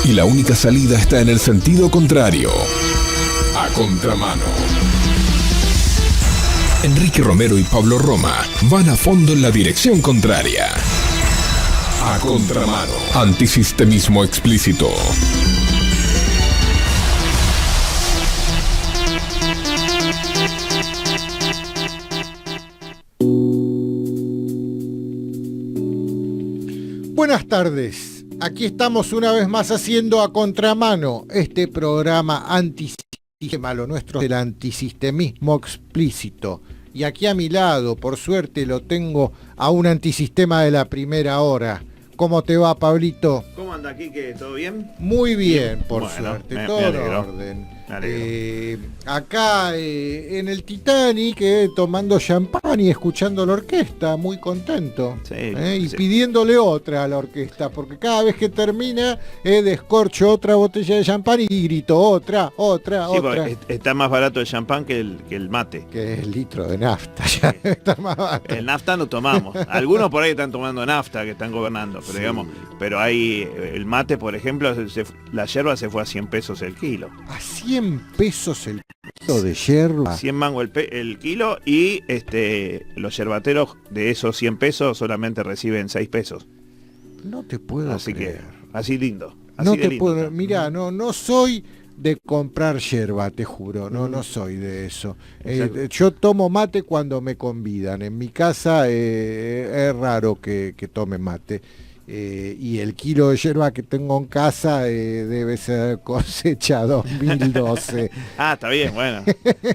y la única salida está en el sentido contrario. A contramano. Enrique Romero y Pablo Roma van a fondo en la dirección contraria. A contramano. Antisistemismo explícito. Buenas tardes, aquí estamos una vez más haciendo A Contramano, este programa antisistema, lo nuestro del antisistemismo explícito. Y aquí a mi lado, por suerte, lo tengo a un antisistema de la primera hora. ¿Cómo te va, Pablito? ¿Cómo anda, Quique? ¿Todo bien? Muy bien, por Bueno, suerte, me todo en alegro. orden. Me alegro. Acá en el Titanic, tomando champán y escuchando la orquesta, muy contento. Sí, Y sí. pidiéndole otra a la orquesta, porque cada vez que termina, descorcho otra botella de champán y grito otra. Sí, porque está más barato el champán que el mate. Que es el litro de nafta, ya debe estar más barato. El nafta no tomamos. Algunos por ahí están tomando nafta, que están gobernando, pero Sí. digamos, pero hay el mate, por ejemplo, la yerba se fue a 100 pesos el kilo. A 100 pesos el kilo de yerba. 100 mangos el kilo y los yerbateros de esos 100 pesos solamente reciben 6 pesos. No te puedo Así creer. que, así lindo. Así No de te lindo puedo, está. mirá, no soy de comprar yerba, te juro, no soy de eso. Exacto. Yo tomo mate cuando me convidan. En mi casa es raro que tome mate. Y el kilo de yerba que tengo en casa debe ser cosecha 2012. Ah, está bien, bueno.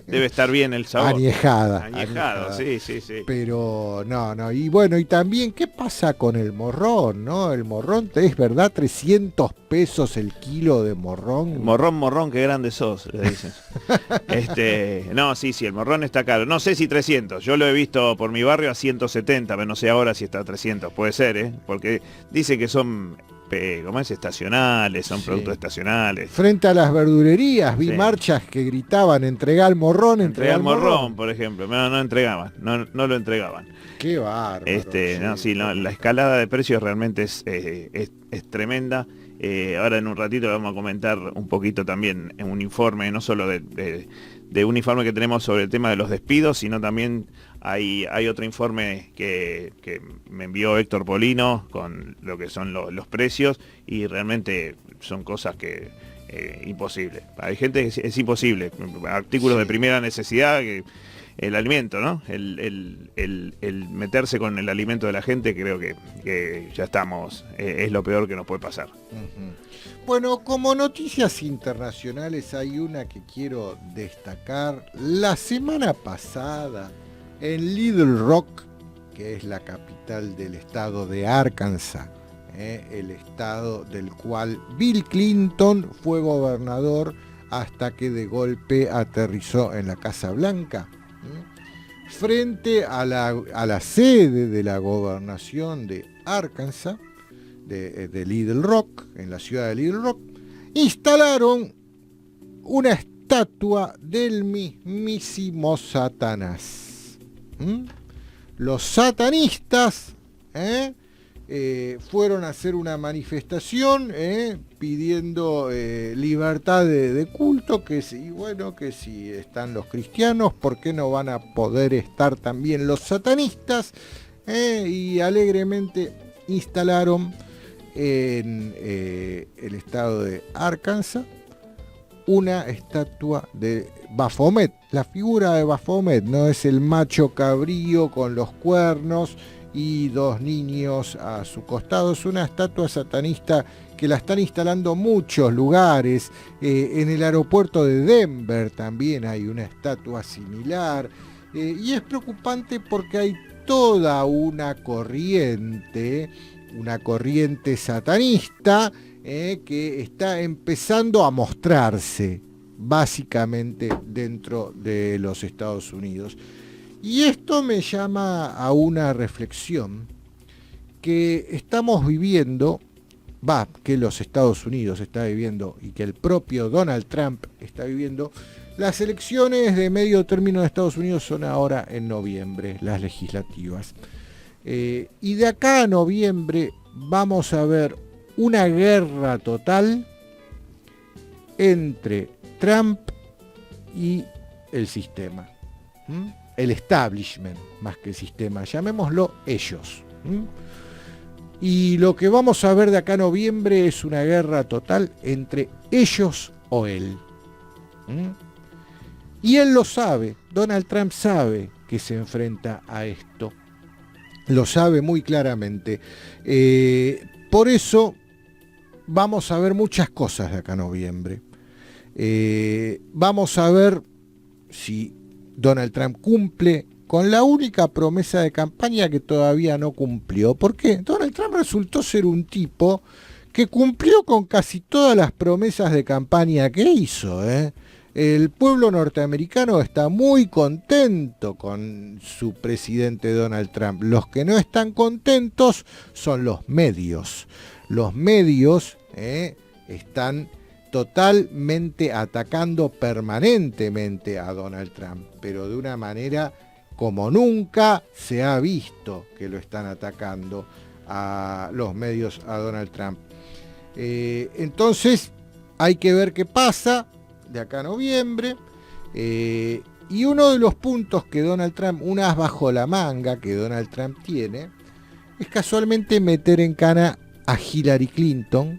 Debe estar bien el sabor. Añejada. Añejado, sí. Pero no, y bueno, y también, ¿qué pasa con el morrón, no? El morrón, es verdad, 300 pesos el kilo de morrón. Morrón, qué grande sos, le dicen. No, sí, el morrón está caro. No sé si 300, yo lo he visto por mi barrio a 170, pero no sé ahora si está a 300. Puede ser, porque dice que son, ¿cómo es? Estacionales, son Sí. productos estacionales. Frente a las verdurerías vi Sí. marchas que gritaban, entregá el morrón, Entregar morrón, por ejemplo, no entregaban, no lo entregaban. Qué bárbaro. La escalada de precios realmente es tremenda. Ahora en un ratito vamos a comentar un poquito también en un informe, no solo de un informe que tenemos sobre el tema de los despidos, sino también hay otro informe que me envió Héctor Polino con lo que son los precios, y realmente son cosas que imposible. Hay gente que es imposible. Artículos de primera necesidad, que el alimento, ¿no? El meterse con el alimento de la gente, creo que ya estamos, es lo peor que nos puede pasar. Ujú. Bueno, como noticias internacionales hay una que quiero destacar. La semana pasada, en Little Rock, que es la capital del estado de Arkansas, el estado del cual Bill Clinton fue gobernador hasta que de golpe aterrizó en la Casa Blanca. Frente a la sede de la gobernación de Arkansas, de Little Rock, en la ciudad de Little Rock, instalaron una estatua del mismísimo Satanás. Los satanistas fueron a hacer una manifestación pidiendo libertad de culto, que si están los cristianos, ¿por qué no van a poder estar también los satanistas? Y alegremente instalaron en el estado de Arkansas una estatua de Baphomet. La figura de Baphomet no es el macho cabrío con los cuernos y dos niños a su costado. Es una estatua satanista que la están instalando muchos lugares. En el aeropuerto de Denver también hay una estatua similar. Y es preocupante porque hay toda una corriente satanista que está empezando a mostrarse básicamente dentro de los Estados Unidos. Y esto me llama a una reflexión que estamos viviendo, que los Estados Unidos está viviendo y que el propio Donald Trump está viviendo. Las elecciones de medio término de Estados Unidos son ahora en noviembre, las legislativas. Y de acá a noviembre vamos a ver una guerra total entre Trump y el sistema. El establishment, más que el sistema, llamémoslo ellos. Y lo que vamos a ver de acá a noviembre es una guerra total entre ellos o él. Y él lo sabe, Donald Trump sabe que se enfrenta a esto. Lo sabe muy claramente. Por eso vamos a ver muchas cosas de acá a noviembre. Vamos a ver si Donald Trump cumple con la única promesa de campaña que todavía no cumplió. ¿Por qué? Donald Trump resultó ser un tipo que cumplió con casi todas las promesas de campaña que hizo. El pueblo norteamericano está muy contento con su presidente Donald Trump. Los que no están contentos son los medios. Los medios están totalmente atacando permanentemente a Donald Trump, pero de una manera como nunca se ha visto que lo están atacando a los medios a Donald Trump. Entonces hay que ver qué pasa de acá a noviembre. Y uno de los puntos que Donald Trump, un as bajo la manga que Donald Trump tiene, es casualmente meter en cana a Hillary Clinton,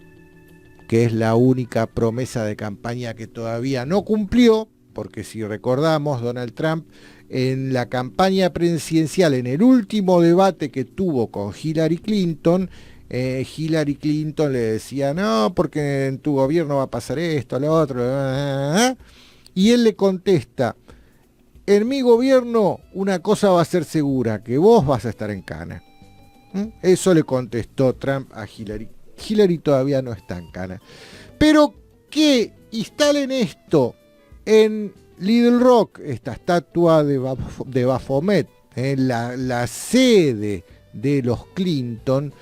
que es la única promesa de campaña que todavía no cumplió, porque si recordamos, Donald Trump en la campaña presidencial, en el último debate que tuvo con Hillary Clinton le decía, no, porque en tu gobierno va a pasar esto, lo otro, y él le contesta, en mi gobierno una cosa va a ser segura, que vos vas a estar en cana. Eso le contestó Trump a Hillary. Hillary todavía no está en cana. Pero que instalen esto en Little Rock, esta estatua de Baphomet, la sede de los Clinton,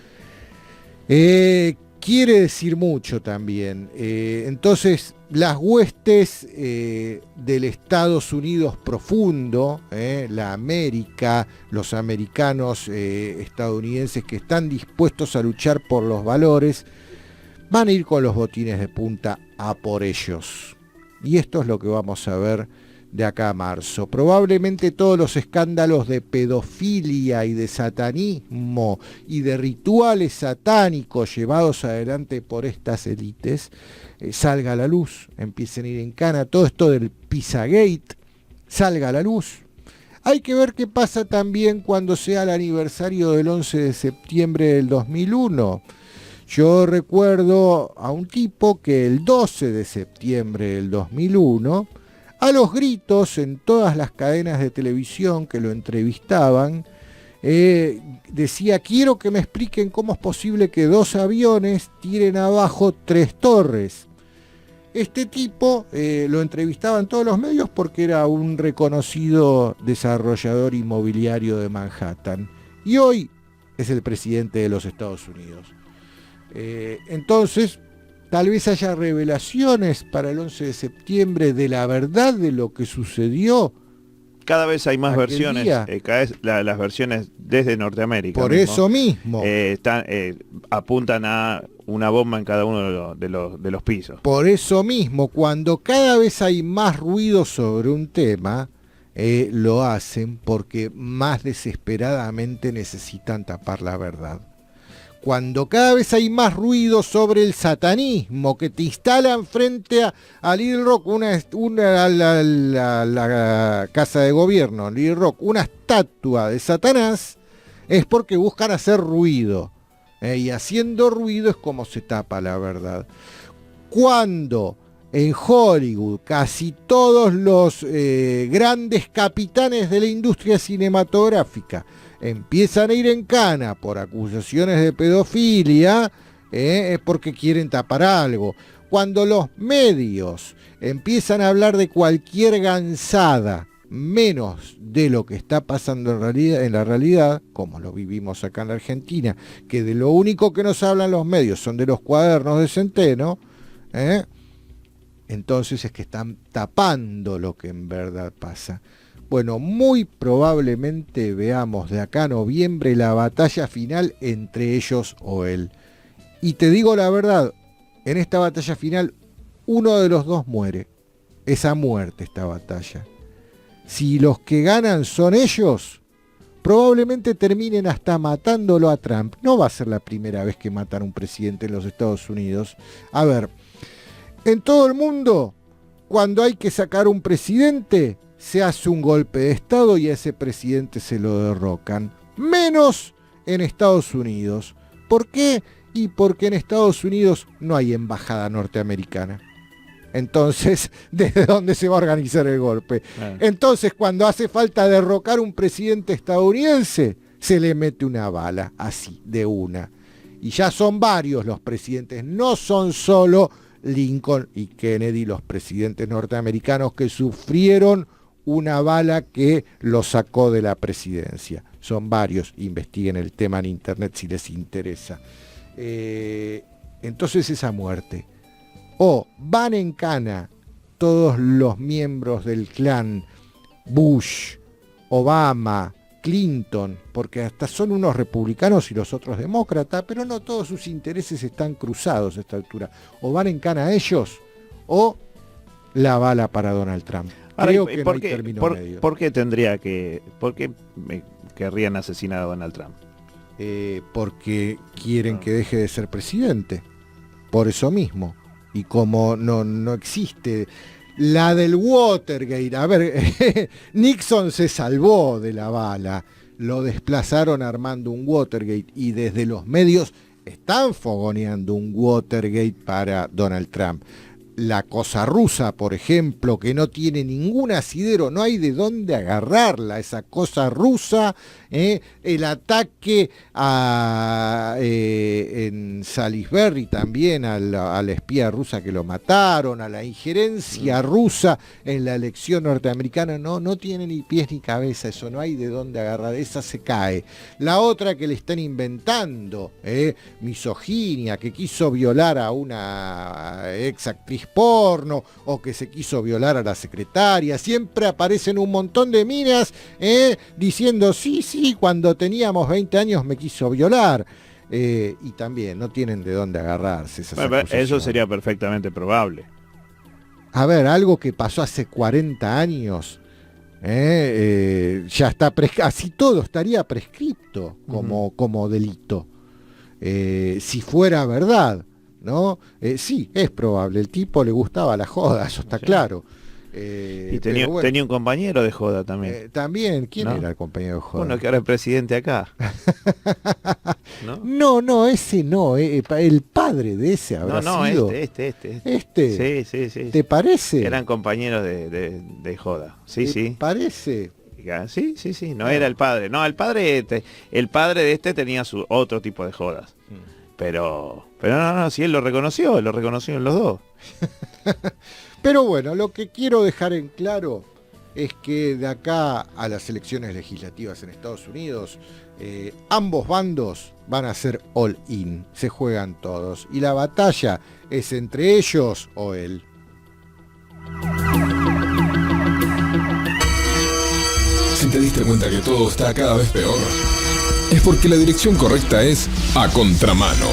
quiere decir mucho también. Entonces, las huestes del Estados Unidos profundo, la América, los americanos estadounidenses que están dispuestos a luchar por los valores, van a ir con los botines de punta a por ellos. Y esto es lo que vamos a ver de acá a marzo. Probablemente todos los escándalos de pedofilia y de satanismo y de rituales satánicos llevados adelante por estas élites salga a la luz, empiecen a ir en cana, todo esto del Pizzagate salga a la luz. Hay que ver qué pasa también cuando sea el aniversario del 11 de septiembre del 2001. Yo recuerdo a un tipo que el 12 de septiembre del 2001, a los gritos en todas las cadenas de televisión que lo entrevistaban, decía, quiero que me expliquen cómo es posible que 2 aviones tiren abajo 3 torres. Este tipo lo entrevistaban todos los medios porque era un reconocido desarrollador inmobiliario de Manhattan. Y hoy es el presidente de los Estados Unidos. Entonces, tal vez haya revelaciones para el 11 de septiembre de la verdad de lo que sucedió. Cada vez hay más versiones, cada vez las versiones desde Norteamérica. Por eso mismo. Apuntan a una bomba en cada uno de los pisos. Por eso mismo, cuando cada vez hay más ruido sobre un tema, lo hacen porque más desesperadamente necesitan tapar la verdad. Cuando cada vez hay más ruido sobre el satanismo, que te instalan frente a Little Rock, la casa de gobierno, Little Rock, una estatua de Satanás, es porque buscan hacer ruido. Y haciendo ruido es como se tapa la verdad. Cuando en Hollywood casi todos los grandes capitanes de la industria cinematográfica empiezan a ir en cana por acusaciones de pedofilia, es porque quieren tapar algo. Cuando los medios empiezan a hablar de cualquier gansada, menos de lo que está pasando en la realidad, como lo vivimos acá en la Argentina, que de lo único que nos hablan los medios son de los cuadernos de Centeno, entonces es que están tapando lo que en verdad pasa. Bueno, muy probablemente veamos de acá a noviembre la batalla final entre ellos o él. Y te digo la verdad, en esta batalla final uno de los dos muere. Es a muerte esta batalla. Si los que ganan son ellos, probablemente terminen hasta matándolo a Trump. No va a ser la primera vez que matan a un presidente en los Estados Unidos. A ver, en todo el mundo, cuando hay que sacar un presidente, se hace un golpe de Estado y a ese presidente se lo derrocan. Menos en Estados Unidos. ¿Por qué? Y porque en Estados Unidos no hay embajada norteamericana. Entonces, ¿desde dónde se va a organizar el golpe? Entonces, cuando hace falta derrocar un presidente estadounidense, se le mete una bala, así, de una. Y ya son varios los presidentes, no son solo Lincoln y Kennedy, los presidentes norteamericanos que sufrieron una bala que los sacó de la presidencia. Son varios, investiguen el tema en internet si les interesa. Entonces esa muerte. O van en cana todos los miembros del clan Bush, Obama, Clinton, porque hasta son unos republicanos y los otros demócratas, pero no todos sus intereses están cruzados a esta altura. O van en cana ellos, o la bala para Donald Trump. Creo que no hay término medio. ¿Por qué querrían asesinar a Donald Trump? Porque quieren que deje de ser presidente. Por eso mismo. Y como no existe la del Watergate, a ver, Nixon se salvó de la bala, lo desplazaron armando un Watergate y desde los medios están fogoneando un Watergate para Donald Trump. La cosa rusa, por ejemplo, que no tiene ningún asidero, no hay de dónde agarrarla, esa cosa rusa, el ataque en Salisbury también a la espía rusa que lo mataron, a la injerencia rusa en la elección norteamericana, no tiene ni pies ni cabeza, eso no hay de dónde agarrar, esa se cae. La otra que le están inventando, misoginia, que quiso violar a una ex actriz porno o que se quiso violar a la secretaria, siempre aparecen un montón de minas diciendo sí, cuando teníamos 20 años me quiso violar, y también no tienen de dónde agarrarse esas acusaciones. Eso sería perfectamente probable. A ver, algo que pasó hace 40 años ya está así todo estaría prescripto como delito, si fuera verdad, ¿no? Sí, es probable, el tipo le gustaba la joda, eso está claro. Y tenía un compañero de joda también. También, ¿quién era el compañero de joda? Uno que ahora es presidente acá. No, ese no, el padre de ese habrá sido. Este. Sí. ¿Te parece? Eran compañeros de joda. Sí. ¿Te parece? Sí, no era el padre. No, el padre de este tenía su otro tipo de jodas. Pero no, si él lo reconoció en los dos. Pero bueno, lo que quiero dejar en claro es que de acá a las elecciones legislativas en Estados Unidos, ambos bandos van a ser all in, se juegan todos, y la batalla es entre ellos o él. Si te diste cuenta que todo está cada vez peor, es porque la dirección correcta es a contramano.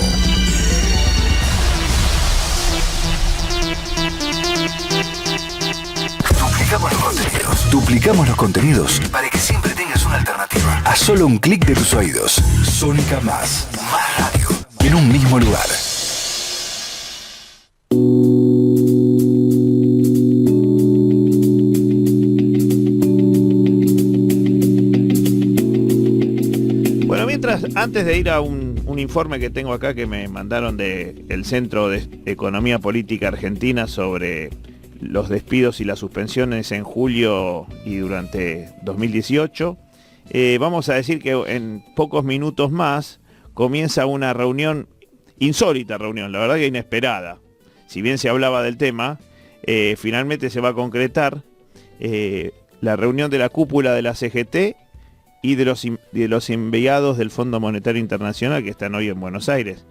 Duplicamos los contenidos para que siempre tengas una alternativa. A solo un clic de tus oídos. Sónica Más radio, en un mismo lugar. Bueno, antes de ir a un informe que tengo acá que me mandaron del Centro de Economía Política Argentina sobre los despidos y las suspensiones en julio y durante 2018, vamos a decir que en pocos minutos más comienza una insólita reunión, la verdad que inesperada. Si bien se hablaba del tema, finalmente se va a concretar la reunión de la cúpula de la CGT y de los enviados del Fondo Monetario Internacional que están hoy en Buenos Aires.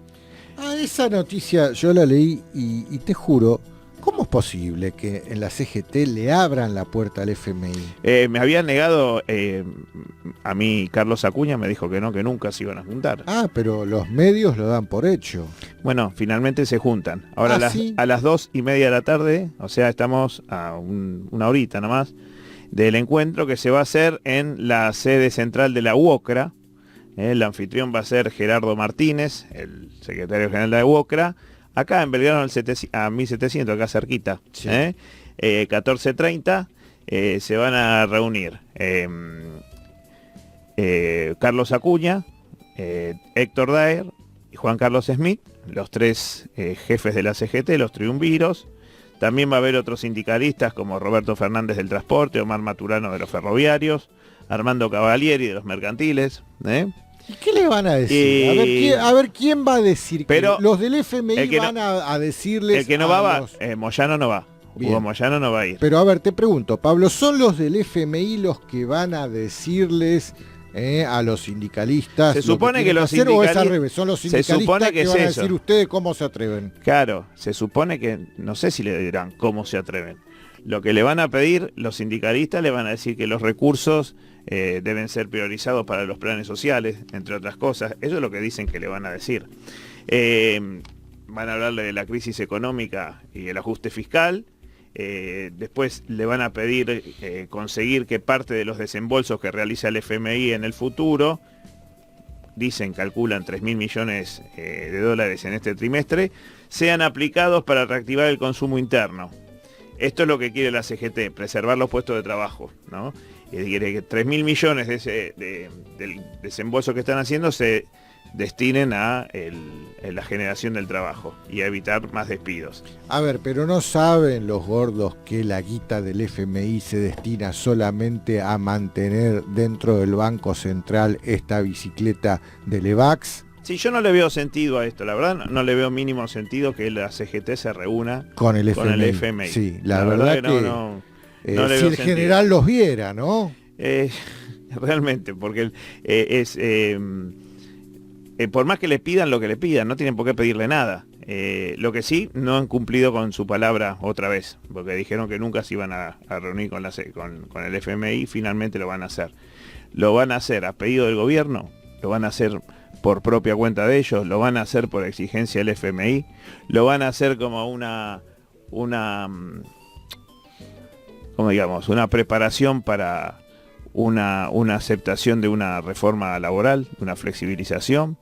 Esa noticia yo la leí y te juro, ¿cómo es posible que en la CGT le abran la puerta al FMI? Me habían negado, a mí Carlos Acuña me dijo que no, que nunca se iban a juntar. Ah, pero los medios lo dan por hecho. Bueno, finalmente se juntan. Ahora ¿sí? a las 2:30 de la tarde, o sea, estamos a una horita nomás, del encuentro que se va a hacer en la sede central de la UOCRA. El anfitrión va a ser Gerardo Martínez, el secretario general de la UOCRA, acá en Belgrano a 1700, acá cerquita. Sí. 14:30 se van a reunir Carlos Acuña, Héctor Daer y Juan Carlos Smith, los tres jefes de la CGT, los triunviros. También va a haber otros sindicalistas como Roberto Fernández del Transporte, Omar Maturano de los Ferroviarios, Armando Cavalieri de los Mercantiles. ¿Y qué le van a decir? A ver quién va a decir. Pero los del FMI el que van a decirles. El que no va, Moyano no va. Bien. Hugo Moyano no va a ir. Pero a ver, te pregunto, Pablo, ¿son los del FMI los que van a decirles a los sindicalistas? Se supone que los sindicalistas... ¿O es al sindicalistas... revés? ¿Son los Se sindicalistas supone que que van a es eso. decir ustedes cómo se atreven? Claro, se supone que, no sé si le dirán cómo se atreven. Lo que le van a pedir los sindicalistas, le van a decir que los recursos deben ser priorizados para los planes sociales, entre otras cosas. Eso es lo que dicen que le van a decir. Van a hablarle de la crisis económica y el ajuste fiscal. Después le van a pedir conseguir que parte de los desembolsos que realiza el FMI en el futuro, calculan 3.000 millones de dólares en este trimestre, sean aplicados para reactivar el consumo interno. Esto es lo que quiere la CGT, preservar los puestos de trabajo, ¿no? Y quiere que 3.000 millones del desembolso que están haciendo se destinen a la generación del trabajo y a evitar más despidos. A ver, pero no saben los gordos que la guita del FMI se destina solamente a mantener dentro del Banco Central esta bicicleta del EVAX. Sí, yo no le veo sentido a esto, la verdad no le veo mínimo sentido que la CGT se reúna con el FMI. Sí, la verdad que no le si veo el sentido. general los viera, ¿no? Realmente, porque por más que le pidan lo que le pidan, no tienen por qué pedirle nada. Lo que sí, no han cumplido con su palabra otra vez, porque dijeron que nunca se iban a reunir con el FMI, finalmente lo van a hacer. Lo van a hacer a pedido del gobierno, lo van a hacer por propia cuenta de ellos, lo van a hacer por exigencia del FMI, lo van a hacer como una preparación para una aceptación de una reforma laboral, una flexibilización.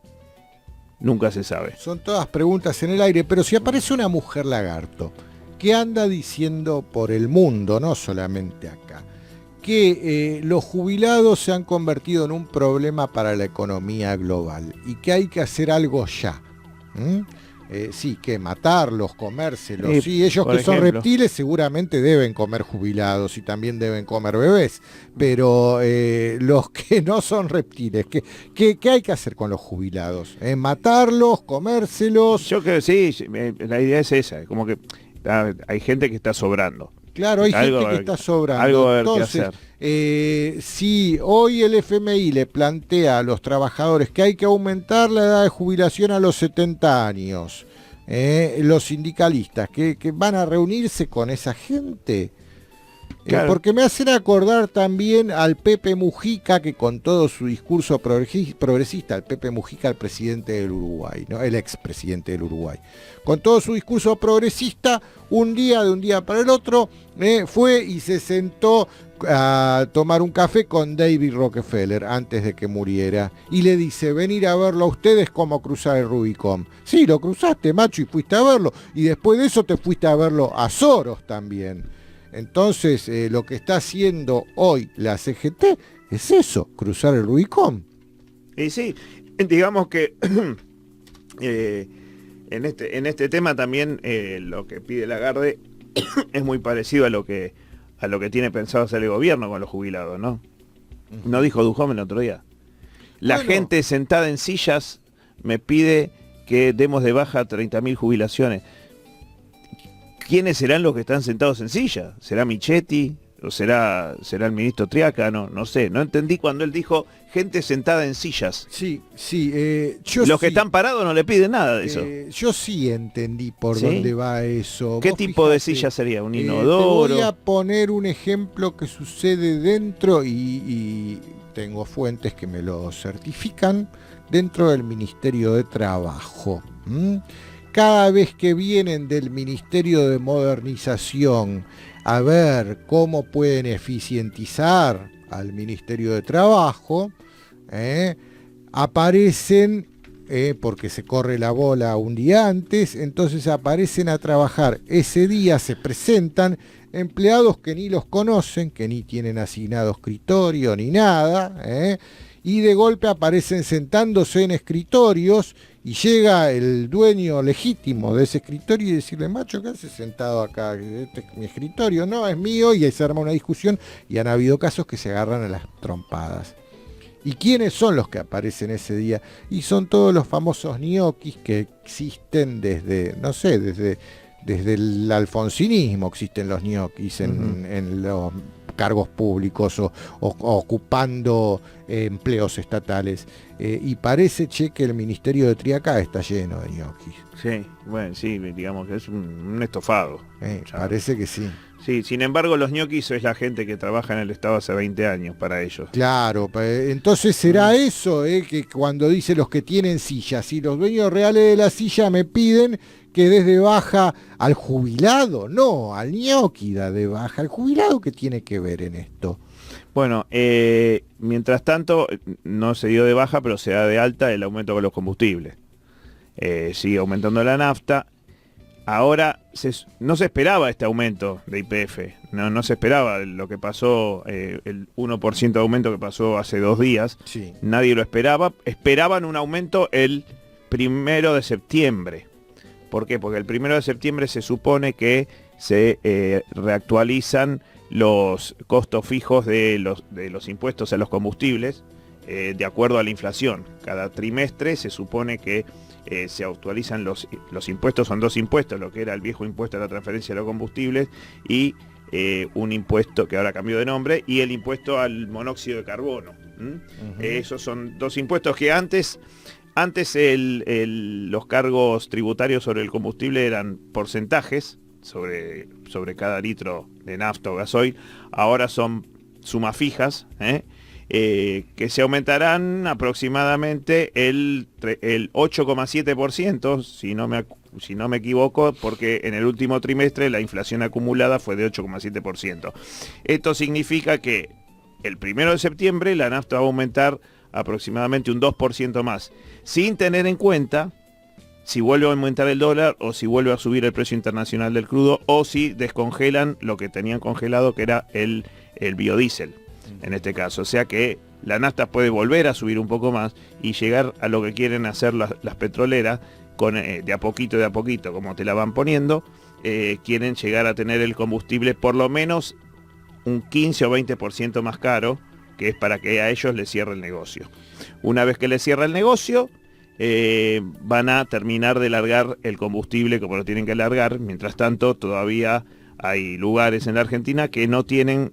Nunca se sabe. Son todas preguntas en el aire, pero si aparece una mujer lagarto que anda diciendo por el mundo, no solamente acá, que los jubilados se han convertido en un problema para la economía global y que hay que hacer algo ya. Sí, que matarlos, comérselos. Sí, ellos que son reptiles seguramente deben comer jubilados y también deben comer bebés, pero los que no son reptiles, ¿qué hay que hacer con los jubilados? ¿Matarlos, comérselos? Yo creo que sí, la idea es esa, como que hay gente que está sobrando. Claro, hay gente que está sobrando. Algo va a haber Entonces, que hacer. Si hoy el FMI le plantea a los trabajadores que hay que aumentar la edad de jubilación a los 70 años, los sindicalistas que van a reunirse con esa gente, claro. Porque me hacen acordar también al Pepe Mujica, que con todo su discurso progresista, el Pepe Mujica, el presidente del Uruguay, ¿no? El expresidente del Uruguay, con todo su discurso progresista, de un día para el otro, fue y se sentó a tomar un café con David Rockefeller antes de que muriera y le dice: venir a verlo a ustedes como cruzar el Rubicón. Sí, lo cruzaste, macho, y fuiste a verlo, y después de eso te fuiste a verlo a Soros también. Entonces, lo que está haciendo hoy la CGT es eso, cruzar el Rubicón. Y sí, digamos que en este tema también lo que pide Lagarde es muy parecido a lo que tiene pensado hacer el gobierno con los jubilados, ¿no? No dijo Duhom el otro día. La gente sentada en sillas me pide que demos de baja 30.000 jubilaciones. ¿Quiénes serán los que están sentados en silla? ¿Será Michetti? ¿O será el ministro Triaca? No sé, no entendí cuando él dijo gente sentada en sillas. Sí, Los que están parados no le piden nada de eso. Yo sí entendí por ¿Sí? dónde va eso. ¿Qué Vos tipo de fijate, silla sería? ¿Un te inodoro? voy a poner un ejemplo que sucede dentro y tengo fuentes que me lo certifican, dentro del Ministerio de Trabajo. Cada vez que vienen del Ministerio de Modernización a ver cómo pueden eficientizar al Ministerio de Trabajo, aparecen, porque se corre la bola un día antes, entonces aparecen a trabajar. Ese día se presentan empleados que ni los conocen, que ni tienen asignado escritorio ni nada, y de golpe aparecen sentándose en escritorios y llega el dueño legítimo de ese escritorio y decirle, macho, ¿qué haces sentado acá? Este es mi escritorio, no, es mío, y ahí se arma una discusión y han habido casos que se agarran a las trompadas. ¿Y quiénes son los que aparecen ese día? Y son todos los famosos ñoquis que existen desde, no sé, desde el alfonsinismo existen los ñoquis en los cargos públicos o ocupando empleos estatales. Y parece, que el Ministerio de Triaca está lleno de ñoquis. Sí, bueno, sí, digamos que es un estofado. Parece que sí. Sí, sin embargo, los ñoquis es la gente que trabaja en el Estado hace 20 años para ellos. Claro, entonces será eso, que cuando dice los que tienen sillas, si los dueños reales de la silla me piden que des de baja al jubilado, no, al ñoqui da de baja, al jubilado, ¿qué tiene que ver en esto? Bueno, mientras tanto, no se dio de baja, pero se da de alta el aumento de los combustibles. Sigue aumentando la nafta. Ahora no se esperaba este aumento de YPF, no se esperaba lo que pasó, el 1% de aumento que pasó hace 2 días, Sí. Nadie lo esperaba, esperaban un aumento el 1 de septiembre. ¿Por qué? Porque el 1 de septiembre se supone que se reactualizan los costos fijos de los impuestos a los combustibles, de acuerdo a la inflación. Cada trimestre se supone que se actualizan los impuestos, son 2 impuestos, lo que era el viejo impuesto a la transferencia de los combustibles y un impuesto que ahora cambió de nombre, y el impuesto al monóxido de carbono. Esos son 2 impuestos que antes los cargos tributarios sobre el combustible eran porcentajes sobre cada litro de nafta o gasoil, ahora son sumas fijas, que se aumentarán aproximadamente el 8,7%, si no me equivoco, porque en el último trimestre la inflación acumulada fue de 8,7%. Esto significa que el 1 de septiembre la nafta va a aumentar aproximadamente un 2% más, sin tener en cuenta si vuelve a aumentar el dólar o si vuelve a subir el precio internacional del crudo o si descongelan lo que tenían congelado, que era el biodiesel en este caso. O sea que la nafta puede volver a subir un poco más y llegar a lo que quieren hacer las petroleras, con de a poquito, como te la van poniendo, quieren llegar a tener el combustible por lo menos un 15 o 20% más caro, que es para que a ellos les cierre el negocio. Una vez que les cierra el negocio, van a terminar de largar el combustible como lo tienen que largar. Mientras tanto, todavía hay lugares en la Argentina que no tienen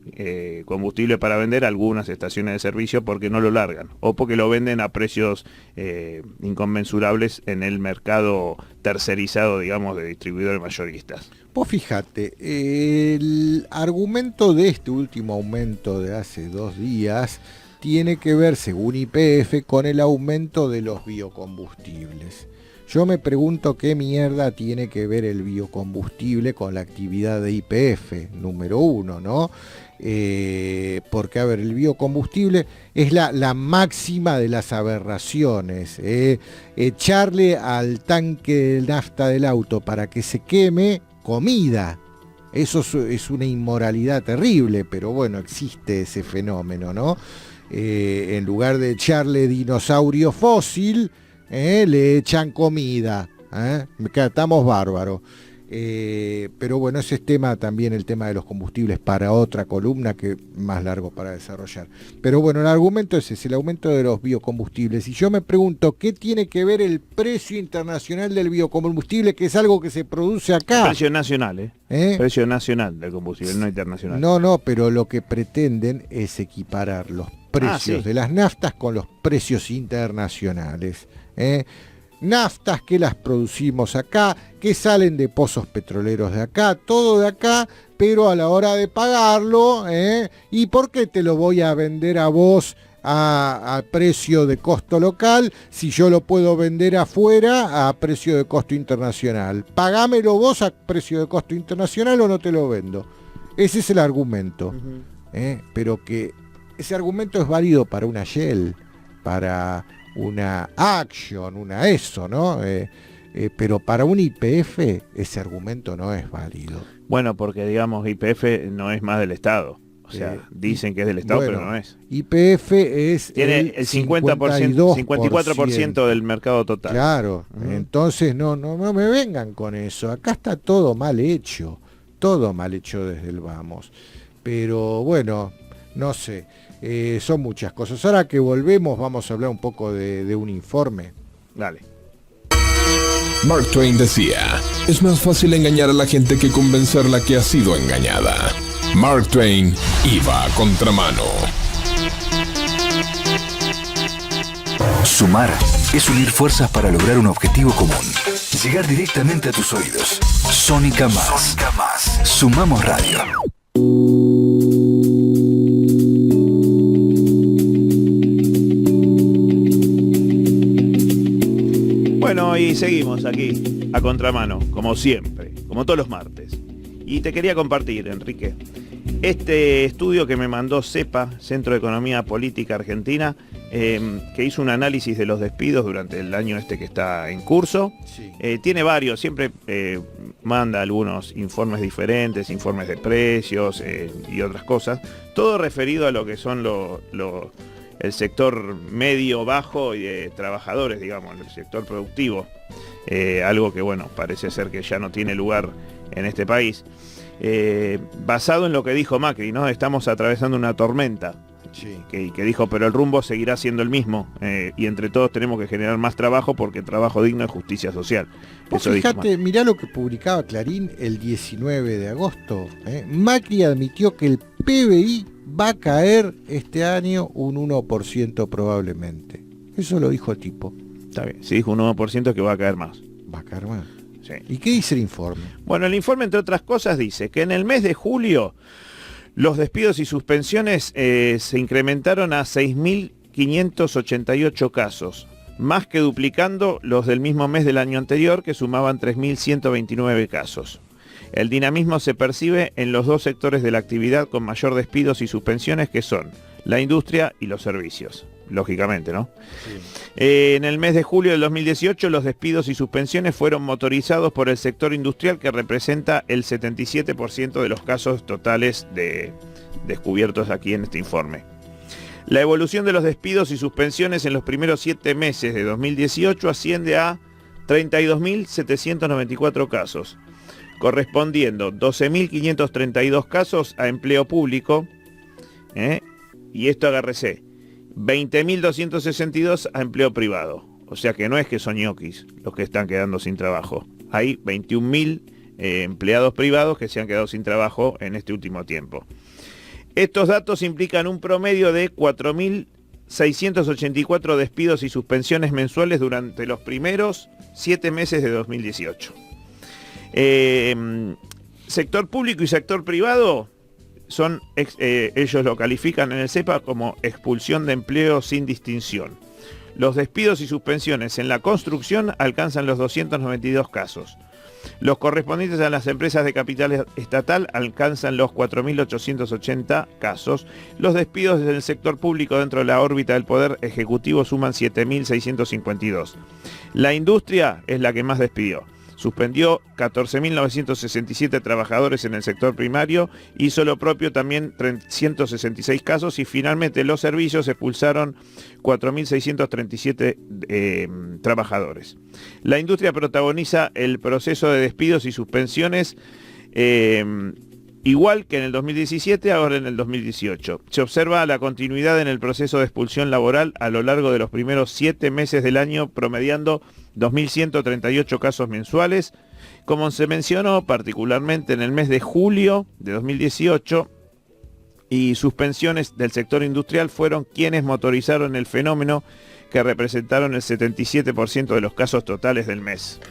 combustible para vender, algunas estaciones de servicio, porque no lo largan o porque lo venden a precios inconmensurables en el mercado tercerizado, digamos, de distribuidores mayoristas. Vos fijate, el argumento de este último aumento de hace 2 días tiene que ver, según YPF, con el aumento de los biocombustibles. Yo me pregunto qué mierda tiene que ver el biocombustible con la actividad de YPF, número 1, ¿no? Porque, a ver, el biocombustible es la máxima de las aberraciones. Echarle al tanque de nafta del auto para que se queme comida. Eso es una inmoralidad terrible, pero bueno, existe ese fenómeno, ¿no? En lugar de echarle dinosaurio fósil, le echan comida. Estamos bárbaros. Pero bueno, ese es tema también, el tema de los combustibles, para otra columna que más largo para desarrollar. Pero bueno, el argumento es ese, el aumento de los biocombustibles. Y yo me pregunto, ¿qué tiene que ver el precio internacional del biocombustible, que es algo que se produce acá? Precio nacional, Precio nacional del combustible, no internacional. No, pero lo que pretenden es equiparar los precios de las naftas con los precios internacionales. Naftas que las producimos acá, que salen de pozos petroleros de acá, todo de acá, pero a la hora de pagarlo, ¿y por qué te lo voy a vender a vos a precio de costo local si yo lo puedo vender afuera a precio de costo internacional? Pagámelo vos a precio de costo internacional o no te lo vendo. Ese es el argumento. Pero que ese argumento es válido para una Shell, para una Action, una ESSO, ¿no? Pero para un YPF ese argumento no es válido. Bueno, porque digamos YPF no es más del Estado. O sea, dicen que es del Estado, bueno, pero no es. YPF es tiene el 50%, 54% del mercado total. Claro, entonces no me vengan con eso. Acá está todo mal hecho desde el vamos. Pero bueno, no sé. Son muchas cosas. Ahora que volvemos vamos a hablar un poco de un informe. Dale. Mark Twain decía, es más fácil engañar a la gente que convencerla que ha sido engañada. Mark Twain iba a contramano. Sumar es unir fuerzas para lograr un objetivo común. Llegar directamente a tus oídos. Sónica Más. Sumamos radio. Bueno, y seguimos aquí, a contramano, como siempre, como todos los martes. Y te quería compartir, Enrique, este estudio que me mandó CEPA, Centro de Economía Política Argentina, que hizo un análisis de los despidos durante el año que está en curso. Sí. Tiene varios, siempre manda algunos informes diferentes, informes de precios y otras cosas, todo referido a lo que son el sector medio, bajo y de trabajadores, digamos, el sector productivo, algo que bueno, parece ser que ya no tiene lugar en este país. Basado en lo que dijo Macri, ¿no? Estamos atravesando una tormenta. Sí. Que dijo, pero el rumbo seguirá siendo el mismo, y entre todos tenemos que generar más trabajo porque trabajo digno es justicia social. Eso fíjate, mirá lo que publicaba Clarín el 19 de agosto. Macri admitió que el PBI va a caer este año un 1% probablemente. Eso lo dijo el tipo. Está bien, si dijo un 1% que va a caer más. Va a caer más. Sí. ¿Y qué dice el informe? Bueno, el informe, entre otras cosas, dice que en el mes de julio los despidos y suspensiones se incrementaron a 6.588 casos, más que duplicando los del mismo mes del año anterior, que sumaban 3.129 casos. El dinamismo se percibe en los dos sectores de la actividad con mayor despidos y suspensiones, que son la industria y los servicios, lógicamente, ¿no? Sí. En el mes de julio del 2018 los despidos y suspensiones fueron motorizados por el sector industrial, que representa el 77% de los casos totales descubiertos aquí en este informe. La evolución de los despidos y suspensiones en los primeros 7 meses de 2018 asciende a 32.794 casos, correspondiendo 12.532 casos a empleo público, y esto agárrese, 20.262 a empleo privado. O sea que no es que son ñoquis los que están quedando sin trabajo. Hay 21.000 empleados privados que se han quedado sin trabajo en este último tiempo. Estos datos implican un promedio de 4.684 despidos y suspensiones mensuales durante los primeros 7 meses de 2018. Sector público y sector privado son, ellos lo califican en el CEPA como expulsión de empleo sin distinción. Los despidos y suspensiones en la construcción alcanzan los 292 casos. Los correspondientes a las empresas de capital estatal alcanzan los 4.880 casos. Los despidos del sector público dentro de la órbita del Poder Ejecutivo suman 7.652. La industria es la que más despidió. suspendió 14.967 trabajadores en el sector primario, hizo lo propio también 366 casos y finalmente los servicios expulsaron 4.637 trabajadores. La industria protagoniza el proceso de despidos y suspensiones igual que en el 2017, ahora en el 2018. Se observa la continuidad en el proceso de expulsión laboral a lo largo de los primeros 7 meses del año, promediando 2.138 casos mensuales. Como se mencionó, particularmente en el mes de julio de 2018, y suspensiones del sector industrial fueron quienes motorizaron el fenómeno, que representaron el 77% de los casos totales del mes.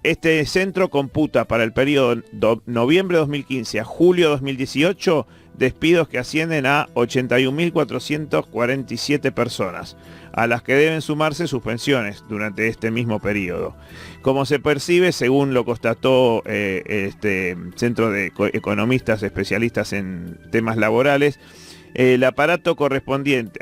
Este centro computa para el periodo noviembre 2015 a julio 2018 despidos que ascienden a 81.447 personas, a las que deben sumarse suspensiones durante este mismo periodo. Como se percibe, según lo constató este centro de economistas especialistas en temas laborales, el apartado correspondiente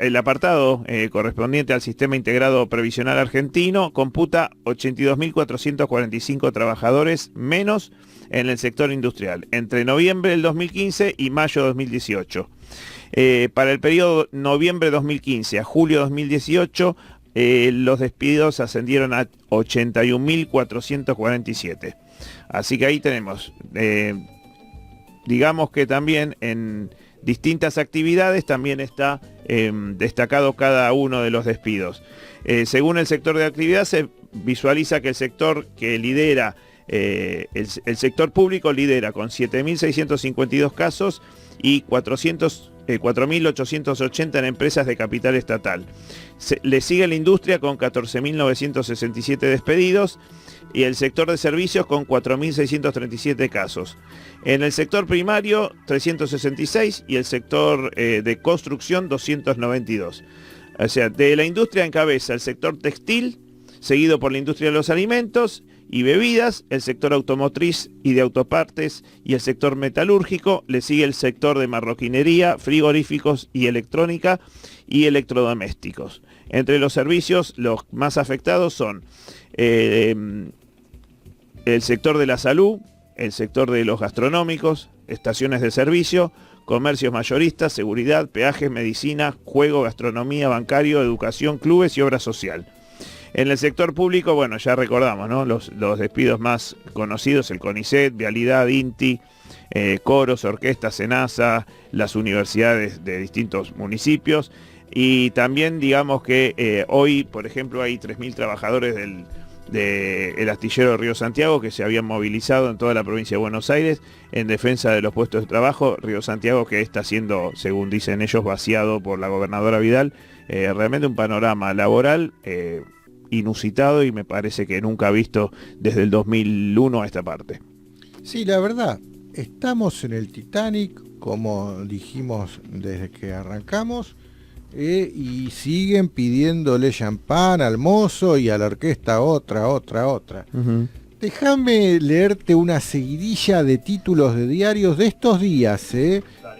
al Sistema Integrado Previsional Argentino computa 82.445 trabajadores menos en el sector industrial entre noviembre del 2015 y mayo de 2018. Para el periodo noviembre 2015 a julio 2018, los despidos ascendieron a 81.447. Así que ahí tenemos, digamos que también en distintas actividades también está destacado cada uno de los despidos. Según el sector de actividad, se visualiza que el sector que lidera, el sector público lidera con 7.652 casos y 4.880 en empresas de capital estatal. Le sigue la industria con 14.967 despedidos y el sector de servicios con 4.637 casos. En el sector primario 366 y el sector de construcción 292. O sea, de la industria encabeza el sector textil, seguido por la industria de los alimentos y bebidas, el sector automotriz y de autopartes y el sector metalúrgico. Le sigue el sector de marroquinería, frigoríficos y electrónica y electrodomésticos. Entre los servicios, los más afectados son el sector de la salud, el sector de los gastronómicos, estaciones de servicio, comercios mayoristas, seguridad, peajes, medicina, juego, gastronomía, bancario, educación, clubes y obra social. En el sector público, bueno, ya recordamos, ¿no? Los despidos más conocidos, el CONICET, Vialidad, INTI, coros, orquestas, SENASA, las universidades de distintos municipios. Y también digamos que hoy, por ejemplo, hay 3.000 trabajadores del astillero Río Santiago que se habían movilizado en toda la provincia de Buenos Aires en defensa de los puestos de trabajo. Río Santiago que está siendo, según dicen ellos, vaciado por la gobernadora Vidal. Realmente un panorama laboral inusitado y me parece que nunca visto desde el 2001 a esta parte. Sí, la verdad, estamos en el Titanic, como dijimos desde que arrancamos, y siguen pidiéndole champán al mozo y a la orquesta otra. Uh-huh. Déjame leerte una seguidilla de títulos de diarios de estos días,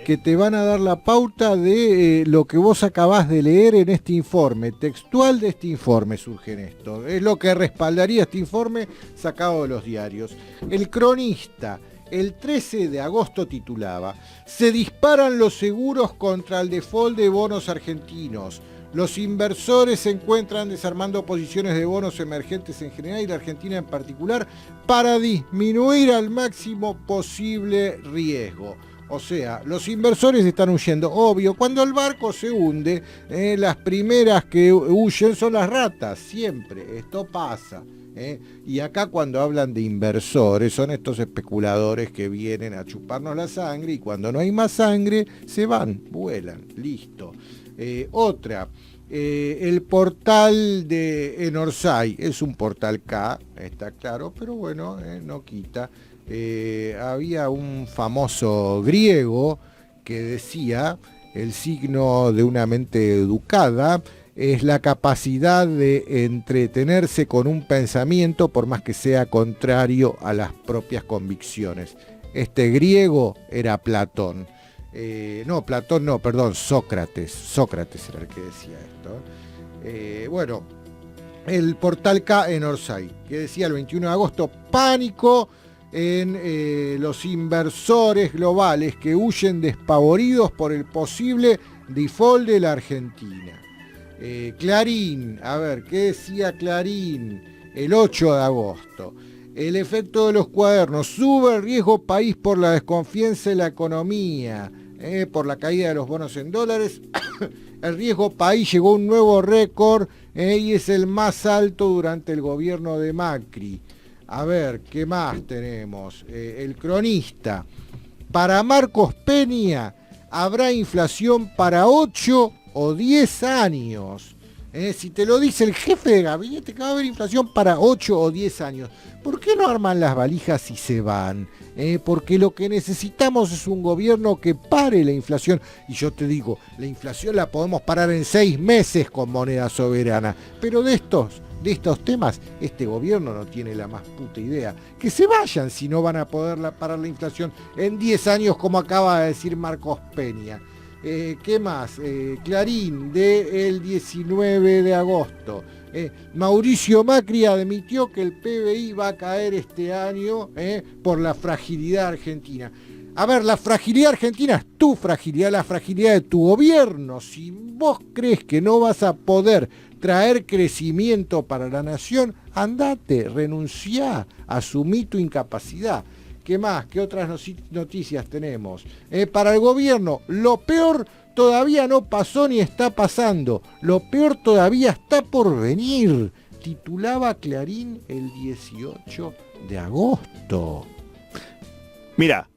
que te van a dar la pauta de lo que vos acabás de leer en este informe. Textual de este informe surge en esto. Es lo que respaldaría este informe sacado de los diarios. El Cronista, el 13 de agosto titulaba: se disparan los seguros contra el default de bonos argentinos. Los inversores se encuentran desarmando posiciones de bonos emergentes en general y la Argentina en particular para disminuir al máximo posible riesgo. O sea, los inversores están huyendo. Obvio, cuando el barco se hunde, las primeras que huyen son las ratas, siempre. Esto pasa. Y acá cuando hablan de inversores, son estos especuladores que vienen a chuparnos la sangre y cuando no hay más sangre, se van, vuelan, listo. Otra, el portal de Enorsay, es un portal K, está claro, pero bueno, no quita. Había un famoso griego que decía: el signo de una mente educada es la capacidad de entretenerse con un pensamiento por más que sea contrario a las propias convicciones. Este griego era Platón. Sócrates. Sócrates era el que decía esto. Bueno, el portal K en Orsay, que decía el 21 de agosto, pánico en los inversores globales que huyen despavoridos por el posible default de la Argentina. Clarín, a ver, ¿qué decía Clarín el 8 de agosto? El efecto de los cuadernos, sube el riesgo país por la desconfianza en la economía, por la caída de los bonos en dólares. El riesgo país llegó a un nuevo récord y es el más alto durante el gobierno de Macri. A ver, ¿qué más tenemos? El cronista. Para Marcos Peña habrá inflación para 8 o 10 años. Si te lo dice el jefe de gabinete, que va a haber inflación para 8 o 10 años. ¿Por qué no arman las valijas y se van? Porque lo que necesitamos es un gobierno que pare la inflación. Y yo te digo, la inflación la podemos parar en 6 meses con moneda soberana. Pero de estos temas, este gobierno no tiene la más puta idea. Que se vayan si no van a poder parar la inflación en 10 años, como acaba de decir Marcos Peña. ¿Qué más? Clarín, del 19 de agosto. Mauricio Macri admitió que el PBI va a caer este año por la fragilidad argentina. A ver, la fragilidad argentina es tu fragilidad, la fragilidad de tu gobierno. Si vos crees que no vas a poder traer crecimiento para la nación, andate, renunciá, asumí tu incapacidad. ¿Qué más? ¿Qué otras noticias tenemos? Para el gobierno, lo peor todavía no pasó ni está pasando. Lo peor todavía está por venir. Titulaba Clarín el 18 de agosto. Mira,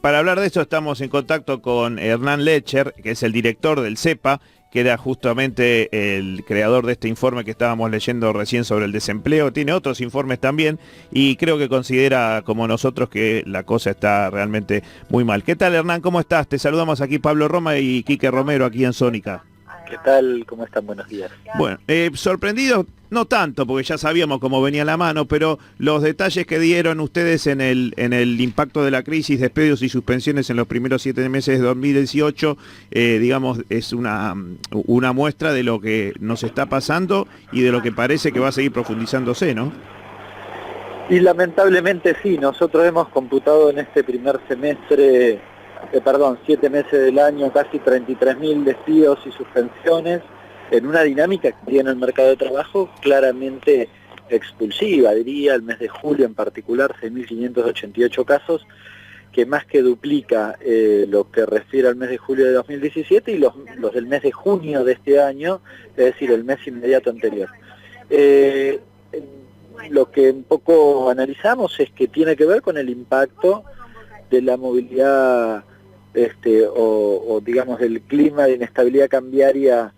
para hablar de esto estamos en contacto con Hernán Lecher, que es el director del CEPA, que era justamente el creador de este informe que estábamos leyendo recién sobre el desempleo. Tiene otros informes también y creo que considera, como nosotros, que la cosa está realmente muy mal. ¿Qué tal, Hernán? ¿Cómo estás? Te saludamos aquí Pablo Roma y Quique Romero aquí en Sónica. ¿Qué tal? ¿Cómo están? Buenos días. Bueno, sorprendidos, no tanto, porque ya sabíamos cómo venía la mano, pero los detalles que dieron ustedes en el impacto de la crisis, despidos y suspensiones en los primeros 7 meses de 2018, digamos, es una muestra de lo que nos está pasando y de lo que parece que va a seguir profundizándose, ¿no? Y lamentablemente sí, nosotros hemos computado en este primer semestre, 7 meses del año, casi 33.000 despidos y suspensiones, en una dinámica que tiene el mercado de trabajo claramente expulsiva, diría, el mes de julio en particular, 6.588 casos, que más que duplica lo que refiere al mes de julio de 2017 y los del mes de junio de este año, es decir, el mes inmediato anterior. Lo que un poco analizamos es que tiene que ver con el impacto de la movilidad o digamos del clima de inestabilidad cambiaria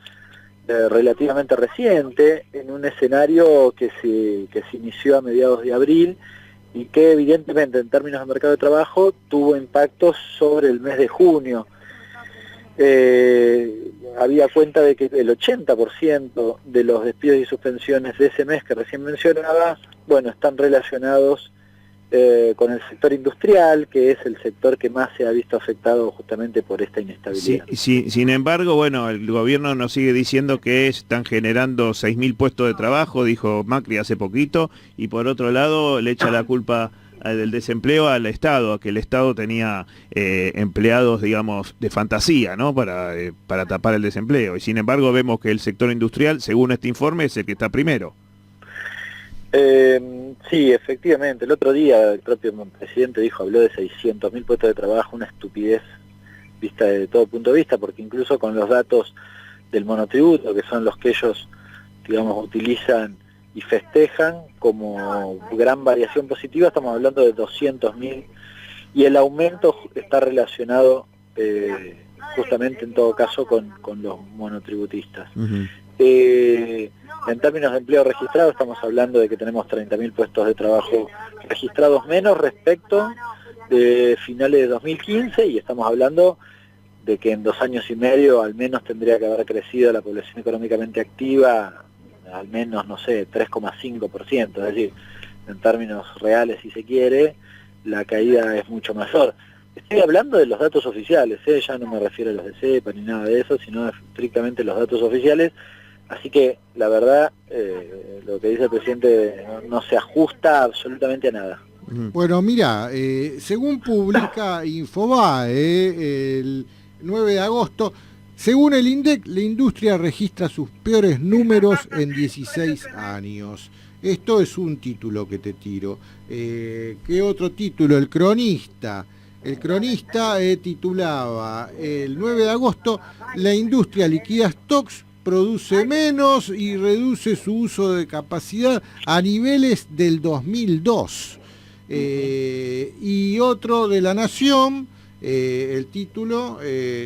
relativamente reciente, en un escenario que se inició a mediados de abril y que evidentemente en términos de mercado de trabajo tuvo impactos sobre el mes de junio. Había cuenta de que el 80% de los despidos y suspensiones de ese mes que recién mencionaba, están relacionados con el sector industrial, que es el sector que más se ha visto afectado justamente por esta inestabilidad. Sí, sin embargo, el gobierno nos sigue diciendo que están generando 6.000 puestos de trabajo, dijo Macri hace poquito, y por otro lado le echa la culpa del desempleo al Estado, a que el Estado tenía empleados, digamos, de fantasía, ¿no? Para tapar el desempleo. Y sin embargo vemos que el sector industrial, según este informe, es el que está primero. Sí, efectivamente. El otro día el propio presidente habló de 600.000 puestos de trabajo, una estupidez vista desde todo punto de vista, porque incluso con los datos del monotributo, que son los que ellos, digamos, utilizan y festejan como gran variación positiva, estamos hablando de 200.000, y el aumento está relacionado justamente en todo caso con los monotributistas. Uh-huh. En términos de empleo registrado estamos hablando de que tenemos 30.000 puestos de trabajo registrados menos respecto de finales de 2015, y estamos hablando de que en 2 años y medio al menos tendría que haber crecido la población económicamente activa al menos, 3,5%, es decir, en términos reales, si se quiere, la caída es mucho mayor. Estoy hablando de los datos oficiales, ya no me refiero a los de CEPA ni nada de eso, sino estrictamente los datos oficiales, Así que la verdad, lo que dice el presidente no se ajusta absolutamente a nada. Bueno, mira, según publica Infobae, el 9 de agosto, según el INDEC, la industria registra sus peores números en 16 años. Esto es un título que te tiro. ¿Qué otro título? El Cronista. El Cronista titulaba el 9 de agosto, la industria liquida stocks, produce menos y reduce su uso de capacidad a niveles del 2002. Y otro de La Nación, el título,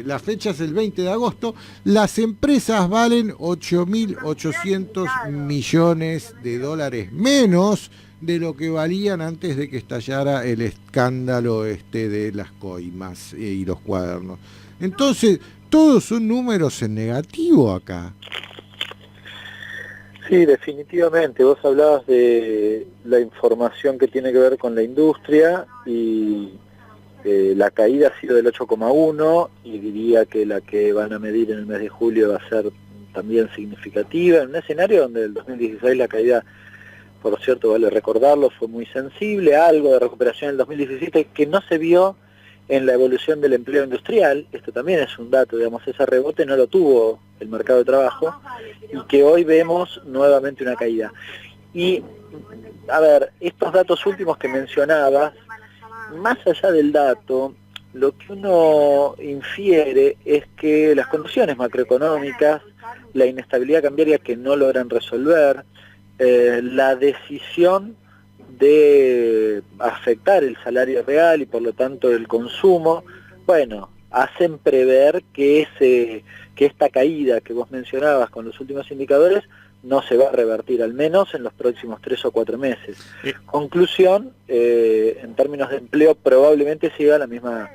la fecha es el 20 de agosto, las empresas valen 8.800 millones de dólares menos de lo que valían antes de que estallara el escándalo de las coimas y los cuadernos. Entonces, todos son números en negativo acá. Sí, definitivamente. Vos hablabas de la información que tiene que ver con la industria y la caída ha sido del 8,1 y diría que la que van a medir en el mes de julio va a ser también significativa, en un escenario donde el 2016 la caída, por cierto, vale recordarlo, fue muy sensible, algo de recuperación en el 2017 que no se vio en la evolución del empleo industrial. Esto también es un dato, digamos, ese rebote no lo tuvo el mercado de trabajo y que hoy vemos nuevamente una caída. Y, a ver, estos datos últimos que mencionabas, más allá del dato, lo que uno infiere es que las condiciones macroeconómicas, la inestabilidad cambiaria que no logran resolver, la decisión de afectar el salario real y por lo tanto el consumo, bueno, hacen prever que esta caída que vos mencionabas con los últimos indicadores no se va a revertir, al menos en los próximos 3 o 4 meses. Conclusión, en términos de empleo probablemente siga la misma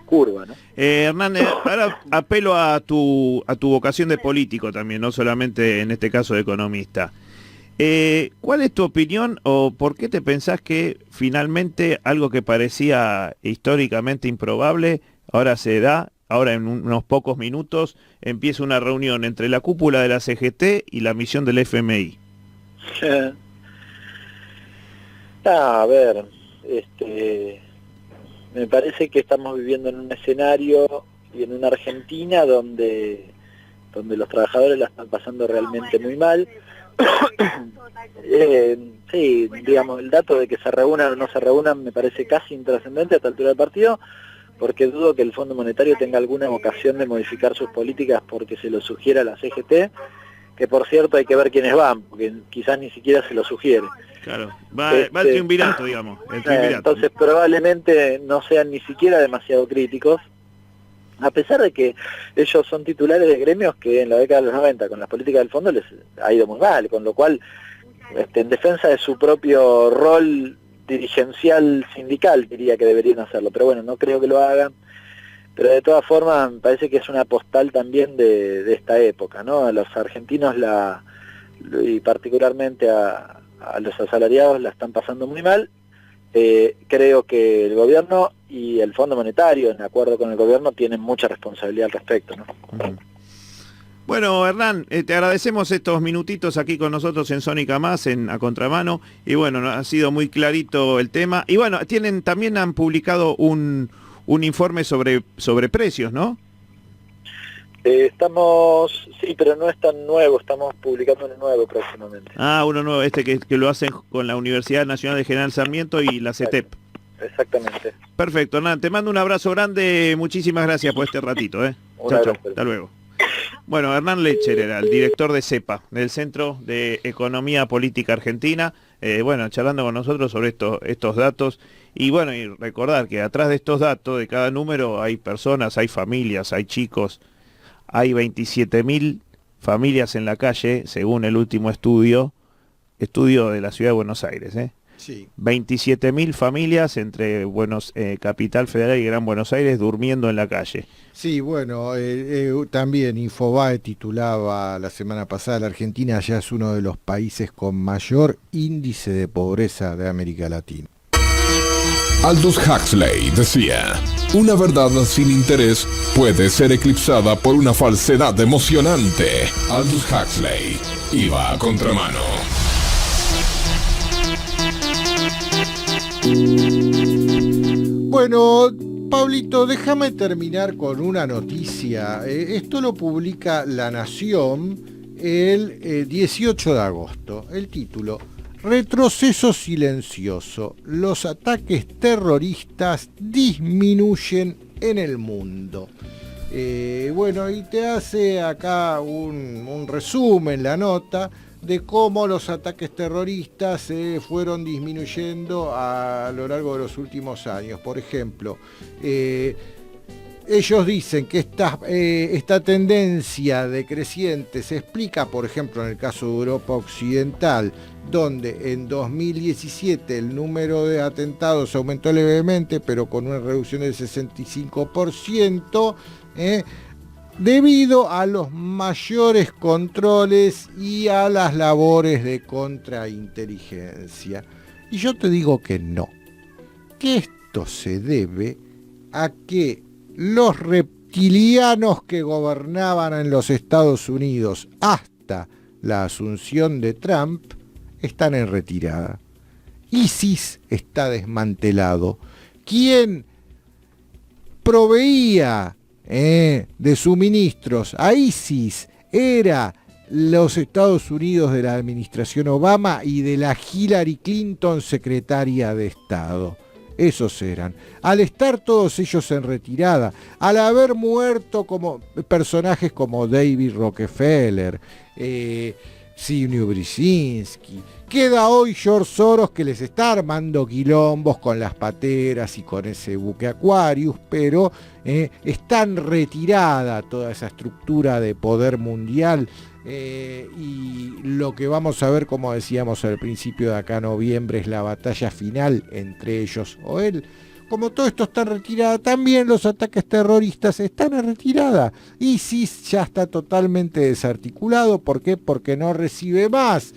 curva, ¿no? Hernán, ahora apelo a tu vocación de político también, no solamente en este caso de economista. ¿Cuál es tu opinión o por qué te pensás que finalmente algo que parecía históricamente improbable ahora se da? Ahora en unos pocos minutos empieza una reunión entre la cúpula de la CGT y la misión del FMI. A ver, me parece que estamos viviendo en un escenario y en una Argentina donde los trabajadores la están pasando realmente muy mal. Sí, digamos, el dato de que se reúnan o no se reúnan me parece casi intrascendente a esta altura del partido, porque dudo que el Fondo Monetario tenga alguna vocación de modificar sus políticas porque se lo sugiera la CGT, que por cierto hay que ver quiénes van, porque quizás ni siquiera se lo sugiere. Claro, va el triunvirato, digamos. El triunvirato. Entonces probablemente no sean ni siquiera demasiado críticos, a pesar de que ellos son titulares de gremios que en la década de los 90 con las políticas del fondo les ha ido muy mal, con lo cual en defensa de su propio rol dirigencial sindical diría que deberían hacerlo, pero bueno, no creo que lo hagan. Pero de todas formas me parece que es una postal también de esta época, ¿no? A los argentinos y particularmente a los asalariados la están pasando muy mal. Creo que el gobierno y el Fondo Monetario, en acuerdo con el gobierno, tienen mucha responsabilidad al respecto, ¿no? Bueno, Hernán, te agradecemos estos minutitos aquí con nosotros en Sónica Más, A Contramano, y bueno, ha sido muy clarito el tema. Y bueno, también han publicado un informe sobre precios, ¿no? Sí, pero no es tan nuevo, estamos publicando uno nuevo próximamente. Ah, uno nuevo, que lo hacen con la Universidad Nacional de General Sarmiento y la CETEP. Exactamente. Perfecto, Hernán, te mando un abrazo grande, muchísimas gracias por este ratito. Chau, hasta luego. Bueno, Hernán Lecher era el director de CEPA, del Centro de Economía Política Argentina, charlando con nosotros sobre estos datos. Y bueno, y recordar que atrás de estos datos, de cada número, hay personas, hay familias, hay chicos. Hay 27.000 familias en la calle, según el último estudio de la Ciudad de Buenos Aires. Sí. 27.000 familias entre Capital Federal y Gran Buenos Aires durmiendo en la calle. Sí, bueno, también Infobae titulaba la semana pasada, la Argentina ya es uno de los países con mayor índice de pobreza de América Latina. Aldous Huxley decía: Una verdad sin interés puede ser eclipsada por una falsedad emocionante. Aldous Huxley iba a contramano. Bueno, Pablito, déjame terminar con una noticia. Esto lo publica La Nación el 18 de agosto. El título: Retroceso silencioso. Los ataques terroristas disminuyen en el mundo. Bueno, y te hace acá un resumen, la nota, de cómo los ataques terroristas fueron disminuyendo a lo largo de los últimos años. Por ejemplo, ellos dicen que esta tendencia decreciente se explica, por ejemplo, en el caso de Europa Occidental, donde en 2017 el número de atentados aumentó levemente, pero con una reducción del 65%, debido a los mayores controles y a las labores de contrainteligencia. Y yo te digo que no, que esto se debe a que los reptilianos que gobernaban en los Estados Unidos hasta la asunción de Trump están en retirada. ISIS está desmantelado. ¿Quién proveía de suministros a ISIS? Era los Estados Unidos de la administración Obama y de la Hillary Clinton, secretaria de Estado. Esos eran. Al estar todos ellos en retirada, al haber muerto como personajes como David Rockefeller, Zbigniew Brzezinski, queda hoy George Soros, que les está armando quilombos con las pateras y con ese buque Aquarius, pero está en retirada toda esa estructura de poder mundial. Y lo que vamos a ver, como decíamos al principio de acá, noviembre, es la batalla final entre ellos o él. Como todo esto está en retirada, también los ataques terroristas están en retirada. ISIS ya está totalmente desarticulado. ¿Por qué? Porque no recibe más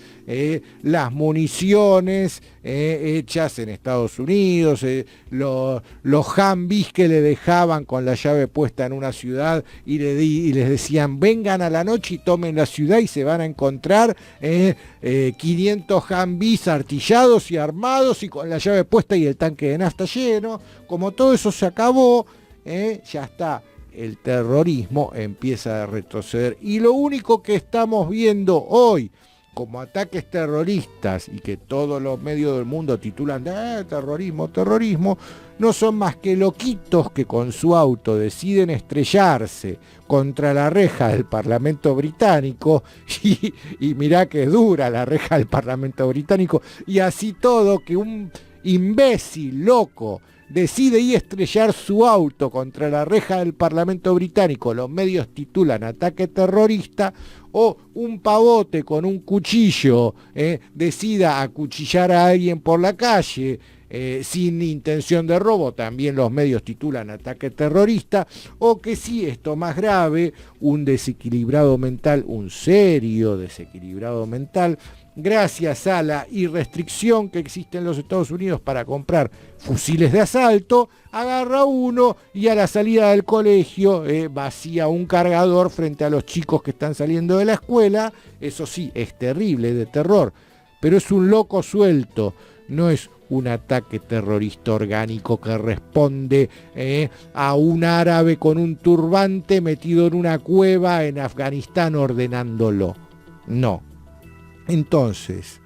las municiones hechas en Estados Unidos, los Humvees que le dejaban con la llave puesta en una ciudad y les decían: vengan a la noche y tomen la ciudad, y se van a encontrar 500 Humvees artillados y armados y con la llave puesta y el tanque de nafta lleno. Como todo eso se acabó, ya está. El terrorismo empieza a retroceder, y lo único que estamos viendo hoy como ataques terroristas, y que todos los medios del mundo titulan terrorismo, terrorismo, no son más que loquitos que con su auto deciden estrellarse contra la reja del Parlamento británico, y mirá que dura la reja del Parlamento británico, y así todo, que un imbécil loco decide ir a estrellar su auto contra la reja del Parlamento británico, los medios titulan ataque terrorista, o un pavote con un cuchillo decida acuchillar a alguien por la calle sin intención de robo, también los medios titulan ataque terrorista, o que sí, esto más grave, un desequilibrado mental, un serio desequilibrado mental, gracias a la irrestricción que existe en los Estados Unidos para comprar fusiles de asalto, agarra uno y a la salida del colegio vacía un cargador frente a los chicos que están saliendo de la escuela. Eso sí, es terrible, de terror, pero es un loco suelto, no es un ataque terrorista orgánico que responde a un árabe con un turbante metido en una cueva en Afganistán ordenándolo. No. Entonces,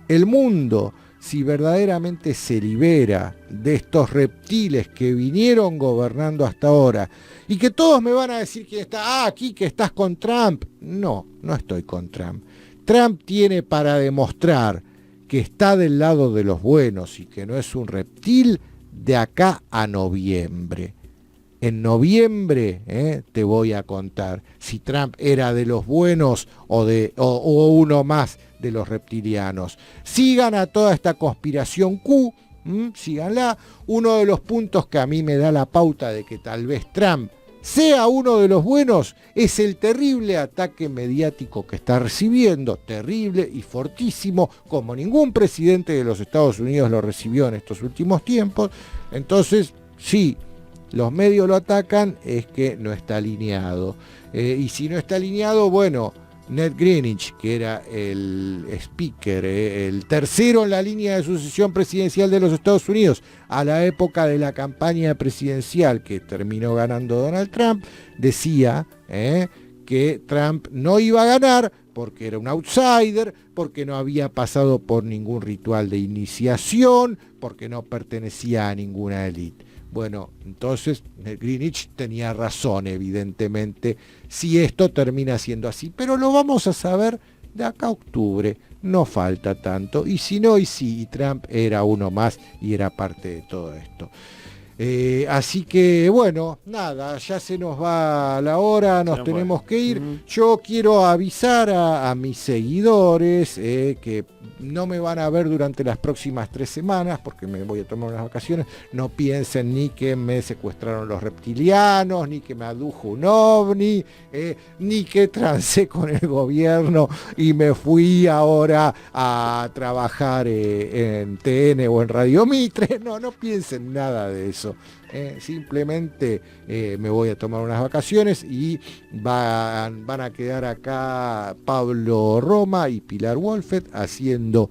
el mundo, si verdaderamente se libera de estos reptiles que vinieron gobernando hasta ahora, y que todos me van a decir que está aquí, que estás con Trump. No, no estoy con Trump. Trump tiene para demostrar que está del lado de los buenos y que no es un reptil de acá a noviembre. En noviembre te voy a contar si Trump era de los buenos o uno más de los reptilianos. Sigan a toda esta conspiración Q, síganla. Uno de los puntos que a mí me da la pauta de que tal vez Trump sea uno de los buenos es el terrible ataque mediático que está recibiendo, terrible y fortísimo, como ningún presidente de los Estados Unidos lo recibió en estos últimos tiempos. Entonces, sí, los medios lo atacan es que no está alineado. Y si no está alineado, bueno, Ned Greenwich, que era el speaker, el tercero en la línea de sucesión presidencial de los Estados Unidos a la época de la campaña presidencial que terminó ganando Donald Trump, decía que Trump no iba a ganar porque era un outsider, porque no había pasado por ningún ritual de iniciación, porque no pertenecía a ninguna élite. Bueno, entonces Greenwich tenía razón, evidentemente, si esto termina siendo así. Pero lo vamos a saber de acá a octubre, no falta tanto. Y si no, y sí, y Trump era uno más y era parte de todo esto. Así que bueno, nada, ya se nos va la hora, nos tenemos que ir. Yo quiero avisar a mis seguidores que no me van a ver durante las próximas 3 semanas porque me voy a tomar unas vacaciones. No piensen ni que me secuestraron los reptilianos, ni que me adujo un ovni, ni que trancé con el gobierno y me fui ahora a trabajar en TN o en Radio Mitre. No piensen nada de eso. Simplemente me voy a tomar unas vacaciones y van a quedar acá Pablo Roma y Pilar Wolfet haciendo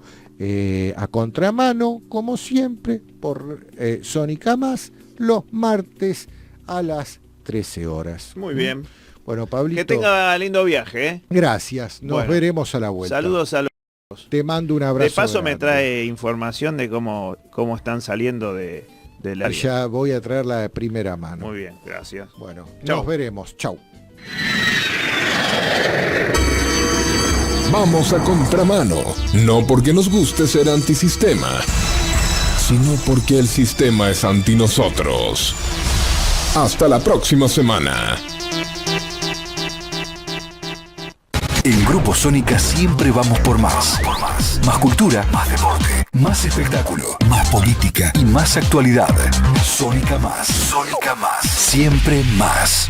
a contramano, como siempre, por Sónica Más, los martes a las 13 horas. Muy bien. Bueno, Pablito, que tenga lindo viaje. Gracias, nos veremos a la vuelta. Saludos a los... Te mando un abrazo. De paso grande. me trae información de cómo están saliendo de la... Ya voy a traer la de primera mano. Muy bien, gracias. Bueno, Chau. Nos veremos. Chau. Vamos a contramano, no porque nos guste ser antisistema, sino porque el sistema es anti nosotros. Hasta la próxima semana. En Grupo Sónica siempre vamos por más. Más cultura, más deporte, más espectáculo, más política y más actualidad. Sónica Más. Sónica Más. Siempre más.